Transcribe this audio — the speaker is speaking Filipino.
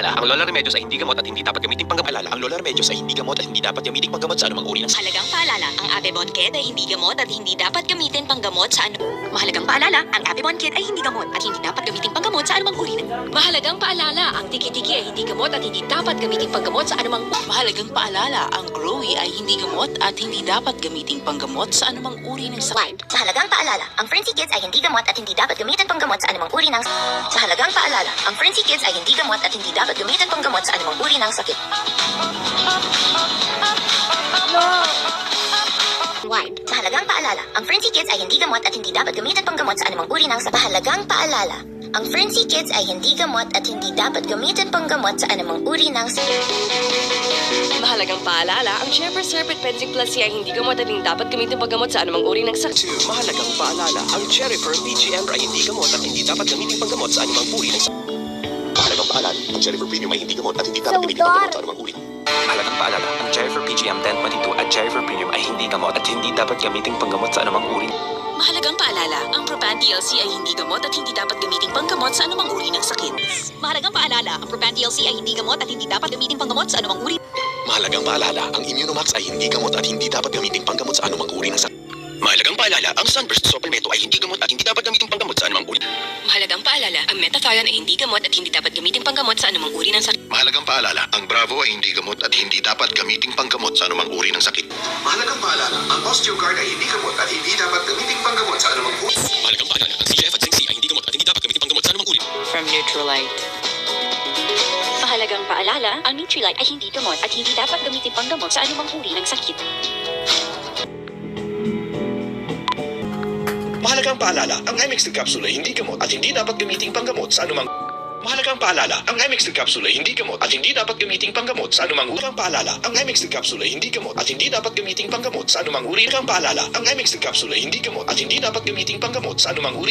Ang Lola Remedios ay hindi gamot at hindi dapat gamiting panggamot. Ang Lola Remedios ay hindi gamot at hindi dapat gamiting panggamot sa anumang uri ng sakit. Mahalagang paalala, ang Apebon Kid ay hindi gamot at hindi dapat gamitin panggamot sa Mahalagang paalala, ang Apebon Kid ay hindi gamot at hindi dapat gamitin panggamot sa anumang uri ng Mahalagang paalala, ang Tiki-Tiki ay hindi gamot at hindi dapat gamitin panggamot sa anumang Mahalagang paalala, ang Growy ay hindi gamot at hindi dapat gamiting panggamot sa anumang uri ng sakit. Mahalagang paalala, ang Frenzy Kids ay hindi gamot at hindi dapat gamitin panggamot sa anumang uri ng Mahalagang paalala, ang Frenzy Kids ay hindi gamot at hindi dapat gamitin panggamot sa anumang uri ng sakit. Mahalagang paalala, ang Frenzy Kids ay hindi gamot at hindi dapat gamitin panggamot sa anumang uri ng sakit. Mahalagang paalala, ang Frenzy Kids ay hindi gamot at hindi dapat gamitin panggamot sa anumang uri ng sakit. Mahalagang paalala, ang Shepherd Serpent Pencil Plus ay hindi gamot at hindi dapat gamitin panggamot sa anumang uri ng sakit. Mahalagang paalala, ang Cherry Firm PGM ay hindi gamot at hindi dapat gamiting panggamot sa anumang uri ng sakit. Mahalagang paalala, ang Cherry Firm Premium ay hindi gamot at hindi dapat gamiting panggamot sa anumang uri. Mahalagang paalala, ang Cherry Firm PGM 1022 at Cherry Firm Premium ay hindi gamot at hindi dapat gamiting panggamot sa anumang uri. Mahalagang paalala, ang Propan DLC ay hindi gamot at hindi dapat gamitin panggamot sa anumang uri ng sakit. Mahalagang paalala, ang Propan DLC ay hindi gamot at hindi dapat gamitin panggamot sa anumang uri. Mahalagang paalala, ang Immunomax ay hindi gamot at hindi dapat gamiting panggamot sa anumang uri ng sakit. Mahalagang paalala, ang Sunburst Supplemento ay hindi gamot at hindi dapat gamiting panggamot sa anumang uri. Mahalagang paalala, ang Metathion ay hindi gamot at hindi dapat gamitin panggamot sa anumang uri ng sakit. Mahalagang paalala, ang Bravo ay hindi gamot at hindi dapat gamiting panggamot sa anumang uri ng sakit. Mahalagang paalala, ang Osteogard ay hindi gamot at hindi dapat gamiting panggamot sa anumang uri. Mahalagang paalala, ang CGF at Zinc C ay hindi gamot at hindi dapat gamiting panggamot sa anumang uri. From Neutralite. Mahalagang paalala, ang Nutrilite ay hindi gamot at hindi dapat gamitin panggamot sa anumang uri ng sakit. Mahalagang paalala, ang Imextil Capsule ay hindi gamot at hindi dapat gamiting panggamot sa anumang Mahalagang paalala, ang Imextil Capsule ay hindi gamot at hindi dapat gamiting panggamot sa anumang uri. Mahalagang paalala, ang Imextil Capsule ay hindi gamot at hindi dapat gamiting panggamot sa anumang uri. Mahalagang paalala, ang Imextil Capsule ay hindi gamot at hindi dapat gamiting panggamot sa anumang uri.